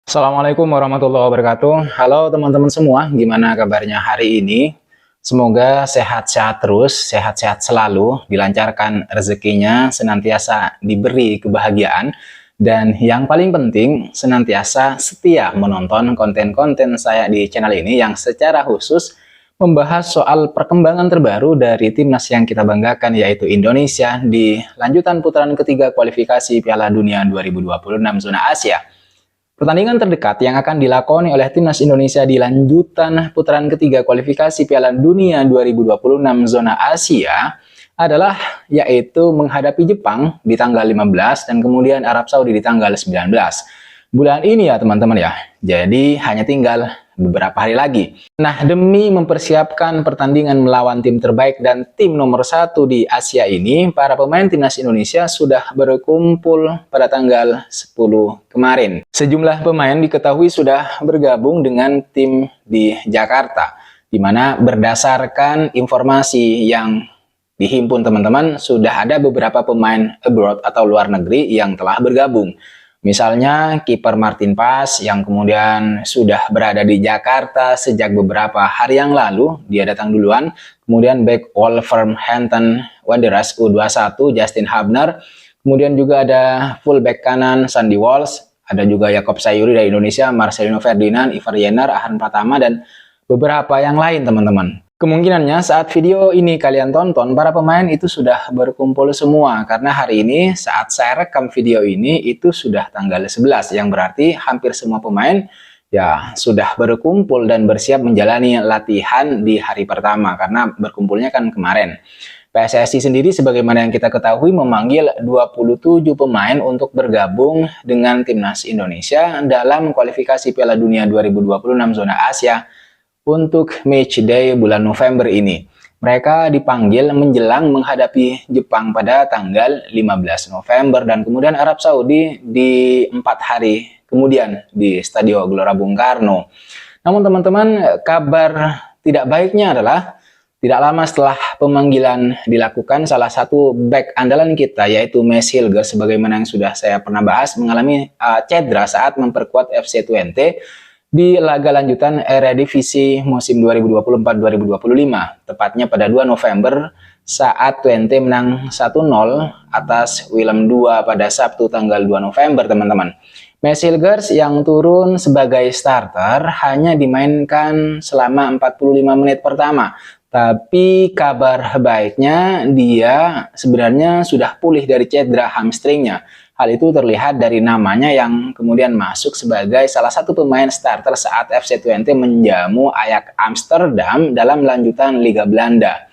Assalamualaikum warahmatullahi wabarakatuh. Halo teman-teman semua, gimana kabarnya hari ini? Semoga sehat-sehat terus, sehat-sehat selalu, dilancarkan rezekinya, senantiasa diberi kebahagiaan, dan yang paling penting, senantiasa setia menonton konten-konten saya di channel ini yang secara khusus membahas soal perkembangan terbaru dari timnas yang kita banggakan, yaitu Indonesia di lanjutan putaran ketiga kualifikasi Piala Dunia 2026 zona Asia. Pertandingan terdekat yang akan dilakoni oleh timnas Indonesia di lanjutan putaran ketiga kualifikasi Piala Dunia 2026 zona Asia adalah yaitu menghadapi Jepang di tanggal 15 dan kemudian Arab Saudi di tanggal 19 bulan ini ya teman-teman ya. Jadi hanya tinggal beberapa hari lagi. Nah, demi mempersiapkan pertandingan melawan tim terbaik dan tim nomor 1 di Asia ini, para pemain timnas Indonesia sudah berkumpul pada tanggal 10 kemarin. Sejumlah pemain diketahui sudah bergabung dengan tim di Jakarta, di mana berdasarkan informasi yang dihimpun teman-teman, sudah ada beberapa pemain abroad atau luar negeri yang telah bergabung. Misalnya kiper Martin Paes yang kemudian sudah berada di Jakarta sejak beberapa hari yang lalu, dia datang duluan. Kemudian back Wolverhampton Wanderers U21 Justin Hubner. Kemudian juga ada fullback kanan Sandy Walsh, ada juga Yakob Sayuri dari Indonesia, Marcelino Ferdinand, Ivar Jenner, Ahan Pratama, dan beberapa yang lain teman-teman. Kemungkinannya saat video ini kalian tonton, para pemain itu sudah berkumpul semua. Karena hari ini saat saya rekam video ini itu sudah tanggal 11. Yang berarti hampir semua pemain ya sudah berkumpul dan bersiap menjalani latihan di hari pertama. Karena berkumpulnya kan kemarin. PSSI sendiri sebagaimana yang kita ketahui memanggil 27 pemain untuk bergabung dengan timnas Indonesia dalam kualifikasi Piala Dunia 2026 zona Asia untuk match day bulan November ini. Mereka dipanggil menjelang menghadapi Jepang pada tanggal 15 November dan kemudian Arab Saudi di 4 hari kemudian di Stadio Gelora Bung Karno. Namun teman-teman, kabar tidak baiknya adalah tidak lama setelah pemanggilan dilakukan, salah satu back andalan kita yaitu Mads Hilger, sebagaimana yang sudah saya pernah bahas, mengalami cedera saat memperkuat FC Twente di laga lanjutan Eredivisie musim 2024-2025, tepatnya pada 2 November saat Twente menang 1-0 atas Willem II pada Sabtu tanggal 2 November teman-teman. Mads Hilger yang turun sebagai starter hanya dimainkan selama 45 menit pertama. Tapi kabar baiknya dia sebenarnya sudah pulih dari cedera hamstringnya. Hal itu terlihat dari namanya yang kemudian masuk sebagai salah satu pemain starter saat FC Twente menjamu Ajax Amsterdam dalam lanjutan Liga Belanda.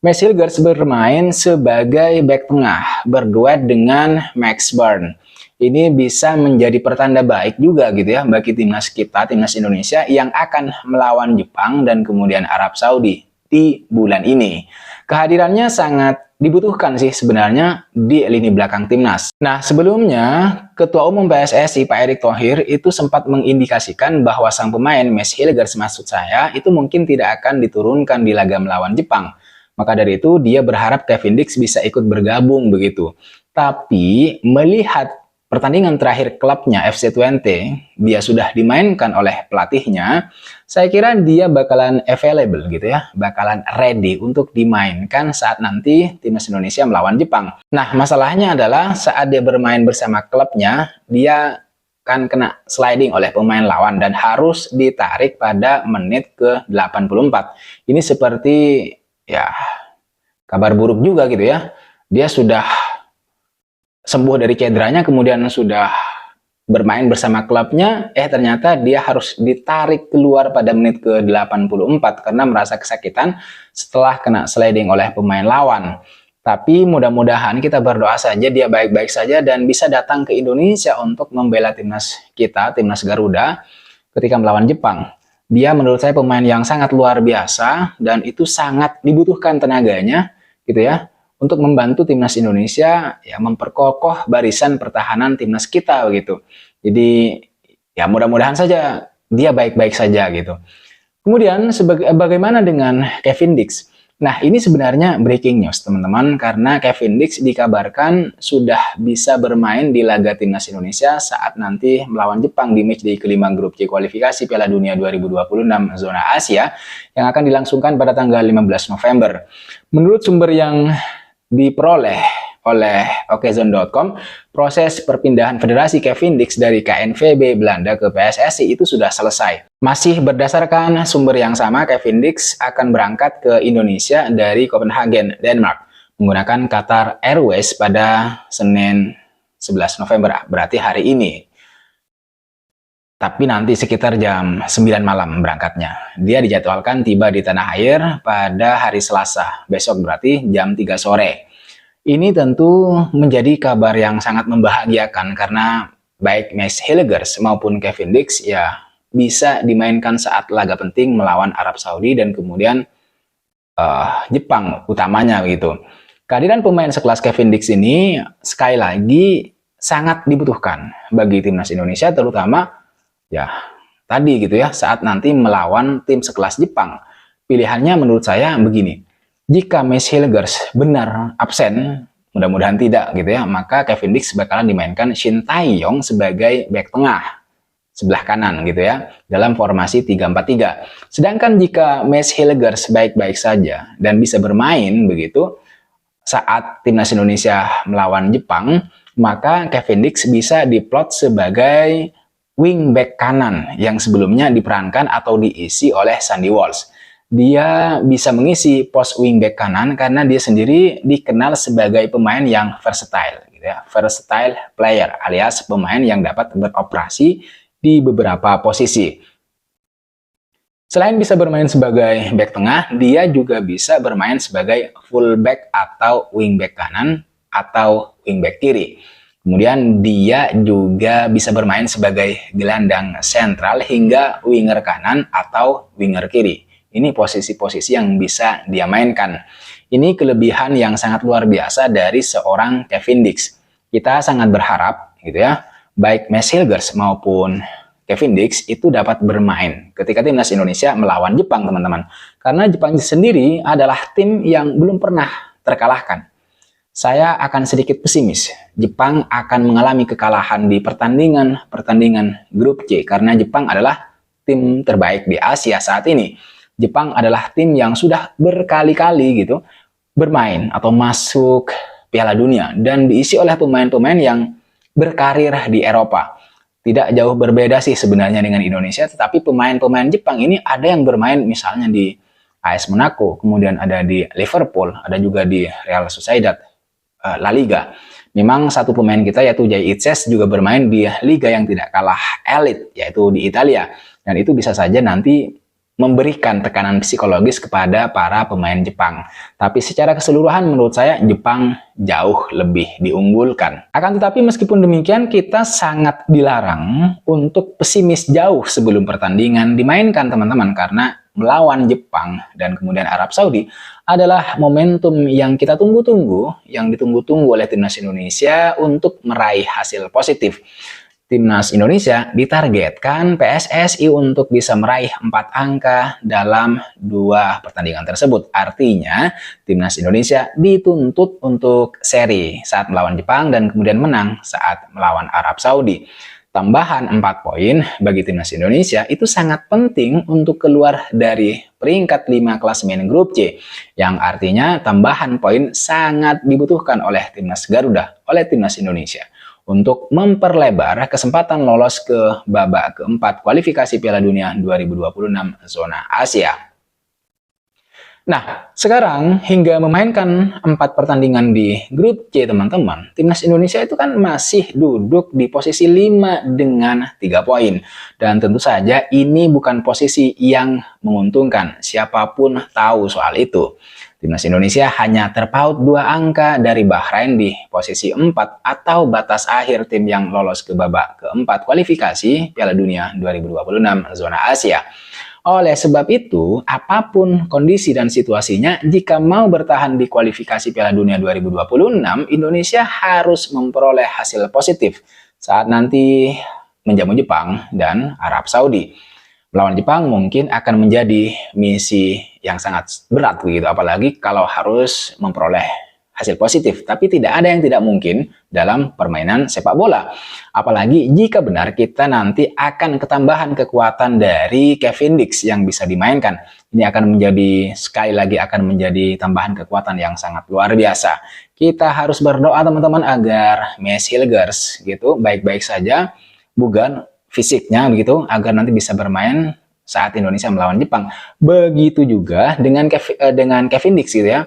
Mads Hilger bermain sebagai bek tengah, berduet dengan Max Bern. Ini bisa menjadi pertanda baik juga gitu ya bagi timnas kita, timnas Indonesia yang akan melawan Jepang dan kemudian Arab Saudi di bulan ini. Kehadirannya sangat dibutuhkan sih sebenarnya di lini belakang timnas. Nah, sebelumnya Ketua Umum PSSI Pak Erick Thohir itu sempat mengindikasikan bahwa sang pemain Mads Hilger maksud saya itu mungkin tidak akan diturunkan di laga melawan Jepang. Maka dari itu dia berharap Kevin Dix bisa ikut bergabung begitu. Tapi melihat pertandingan terakhir klubnya FC Twente, dia sudah dimainkan oleh pelatihnya, saya kira dia bakalan available gitu ya, bakalan ready untuk dimainkan saat nanti timnas Indonesia melawan Jepang. Nah, masalahnya adalah saat dia bermain bersama klubnya, dia kan kena sliding oleh pemain lawan dan harus ditarik pada menit ke-84. Ini seperti ya kabar buruk juga gitu ya. Dia sudah sembuh dari cederanya, kemudian sudah bermain bersama klubnya, ternyata dia harus ditarik keluar pada menit ke-84 karena merasa kesakitan setelah kena sliding oleh pemain lawan. Tapi mudah-mudahan kita berdoa saja dia baik-baik saja dan bisa datang ke Indonesia untuk membela timnas kita, timnas Garuda ketika melawan Jepang. Dia menurut saya pemain yang sangat luar biasa dan itu sangat dibutuhkan tenaganya gitu ya, untuk membantu timnas Indonesia ya memperkokoh barisan pertahanan timnas kita begitu. Jadi ya mudah-mudahan saja dia baik-baik saja gitu. Kemudian bagaimana dengan Kevin Dix? Nah, ini sebenarnya breaking news, teman-teman, karena Kevin Dix dikabarkan sudah bisa bermain di laga timnas Indonesia saat nanti melawan Jepang di matchday kelima grup C kualifikasi Piala Dunia 2026 zona Asia yang akan dilangsungkan pada tanggal 15 November. Menurut sumber yang diperoleh oleh Okezone.com, proses perpindahan Federasi Kevin Dix dari KNVB Belanda ke PSSI itu sudah selesai. Masih berdasarkan sumber yang sama, Kevin Dix akan berangkat ke Indonesia dari Copenhagen, Denmark, menggunakan Qatar Airways pada Senin 11 November, berarti hari ini. Tapi nanti sekitar jam 9 malam berangkatnya. Dia dijadwalkan tiba di tanah air pada hari Selasa, besok berarti jam 3 sore. Ini tentu menjadi kabar yang sangat membahagiakan karena baik Max Hillegers maupun Kevin Dix ya bisa dimainkan saat laga penting melawan Arab Saudi dan kemudian Jepang utamanya begitu. Kehadiran pemain sekelas Kevin Dix ini sekali lagi sangat dibutuhkan bagi timnas Indonesia, terutama ya tadi gitu ya saat nanti melawan tim sekelas Jepang. Pilihannya menurut saya begini. Jika Max Hillegers benar absen, mudah-mudahan tidak gitu ya, maka Kevin Dix bakalan dimainkan Shin Tae-yong sebagai bek tengah sebelah kanan gitu ya, dalam formasi 3-4-3. Sedangkan jika Max Hillegers baik-baik saja dan bisa bermain begitu saat timnas Indonesia melawan Jepang, maka Kevin Dix bisa diplot sebagai wingback kanan yang sebelumnya diperankan atau diisi oleh Sandy Walsh. Dia bisa mengisi pos wingback kanan karena dia sendiri dikenal sebagai pemain yang versatile, gitu ya, versatile player alias pemain yang dapat beroperasi di beberapa posisi. Selain bisa bermain sebagai back tengah, dia juga bisa bermain sebagai fullback atau wingback kanan atau wingback kiri. Kemudian dia juga bisa bermain sebagai gelandang sentral hingga winger kanan atau winger kiri. Ini posisi-posisi yang bisa dia mainkan. Ini kelebihan yang sangat luar biasa dari seorang Kevin Dix. Kita sangat berharap gitu ya, baik Max Hillegers maupun Kevin Dix itu dapat bermain ketika timnas Indonesia melawan Jepang, teman-teman. Karena Jepang sendiri adalah tim yang belum pernah terkalahkan. Saya akan sedikit pesimis. Jepang akan mengalami kekalahan di pertandingan grup C karena Jepang adalah tim terbaik di Asia saat ini. Jepang adalah tim yang sudah berkali-kali gitu bermain atau masuk Piala Dunia dan diisi oleh pemain-pemain yang berkarir di Eropa. Tidak jauh berbeda sih sebenarnya dengan Indonesia, tetapi pemain-pemain Jepang ini ada yang bermain misalnya di AS Monaco, kemudian ada di Liverpool, ada juga di Real Sociedad, La Liga. Memang satu pemain kita yaitu Jay Itzes juga bermain di liga yang tidak kalah elit, yaitu di Italia. Dan itu bisa saja nanti memberikan tekanan psikologis kepada para pemain Jepang. Tapi secara keseluruhan menurut saya Jepang jauh lebih diunggulkan. Akan tetapi meskipun demikian kita sangat dilarang untuk pesimis jauh sebelum pertandingan dimainkan, teman-teman, karena melawan Jepang dan kemudian Arab Saudi adalah momentum yang kita tunggu-tunggu, yang ditunggu-tunggu oleh timnas Indonesia untuk meraih hasil positif. Timnas Indonesia ditargetkan PSSI untuk bisa meraih 4 angka dalam 2 pertandingan tersebut. Artinya, Timnas Indonesia dituntut untuk seri saat melawan Jepang dan kemudian menang saat melawan Arab Saudi. Tambahan 4 poin bagi Timnas Indonesia itu sangat penting untuk keluar dari peringkat 5 klasemen grup C, yang artinya tambahan poin sangat dibutuhkan oleh Timnas Garuda, oleh Timnas Indonesia, untuk memperlebar kesempatan lolos ke babak keempat kualifikasi Piala Dunia 2026 zona Asia. Nah, sekarang hingga memainkan 4 pertandingan di grup C, teman-teman, timnas Indonesia itu kan masih duduk di posisi 5 dengan 3 poin. Dan tentu saja ini bukan posisi yang menguntungkan, siapapun tahu soal itu. Timnas Indonesia hanya terpaut 2 angka dari Bahrain di posisi 4 atau batas akhir tim yang lolos ke babak keempat kualifikasi Piala Dunia 2026 zona Asia. Oleh sebab itu, apapun kondisi dan situasinya, jika mau bertahan di kualifikasi Piala Dunia 2026, Indonesia harus memperoleh hasil positif saat nanti menjamu Jepang dan Arab Saudi. melawan Jepang mungkin akan menjadi misi yang sangat berat begitu, apalagi kalau harus memperoleh hasil positif. Tapi tidak ada yang tidak mungkin dalam permainan sepak bola. Apalagi jika benar kita nanti akan ketambahan kekuatan dari Kevin Dix yang bisa dimainkan. Ini akan menjadi, sekali lagi akan menjadi tambahan kekuatan yang sangat luar biasa. Kita harus berdoa teman-teman agar Messi Hilgers gitu baik-baik saja, bukan fisiknya begitu, agar nanti bisa bermain saat Indonesia melawan Jepang. Begitu juga dengan Kevin Dix gitu ya.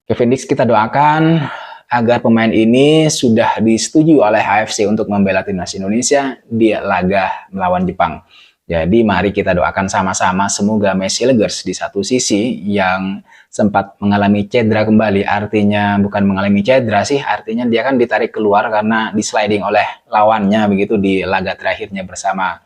Kevin Dix kita doakan agar pemain ini sudah disetujui oleh AFC untuk membela timnas Indonesia di laga melawan Jepang. Jadi mari kita doakan sama-sama semoga Messi Hilgers di satu sisi yang sempat mengalami cedera kembali, artinya bukan mengalami cedera sih, artinya dia kan ditarik keluar karena disliding oleh lawannya begitu di laga terakhirnya bersama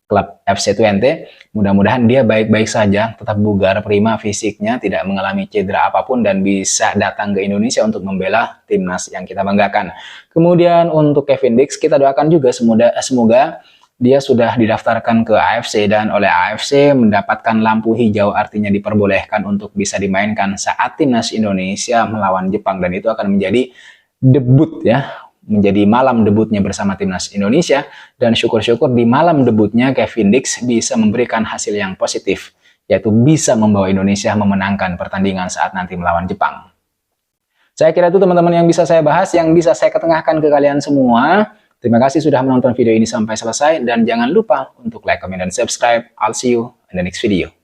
klub FC Twente. Mudah-mudahan dia baik-baik saja, tetap bugar prima fisiknya, tidak mengalami cedera apapun dan bisa datang ke Indonesia untuk membela timnas yang kita banggakan. Kemudian untuk Kevin Dix kita doakan juga semoga dia sudah didaftarkan ke AFC dan oleh AFC mendapatkan lampu hijau, artinya diperbolehkan untuk bisa dimainkan saat timnas Indonesia melawan Jepang, dan itu akan menjadi debut ya, menjadi malam debutnya bersama timnas Indonesia, dan syukur-syukur di malam debutnya Kevin Dix bisa memberikan hasil yang positif, yaitu bisa membawa Indonesia memenangkan pertandingan saat nanti melawan Jepang. Saya kira itu teman-teman yang bisa saya bahas, yang bisa saya ketengahkan ke kalian semua. Terima kasih sudah menonton video ini sampai selesai, dan jangan lupa untuk like, comment, dan subscribe. I'll see you in the next video.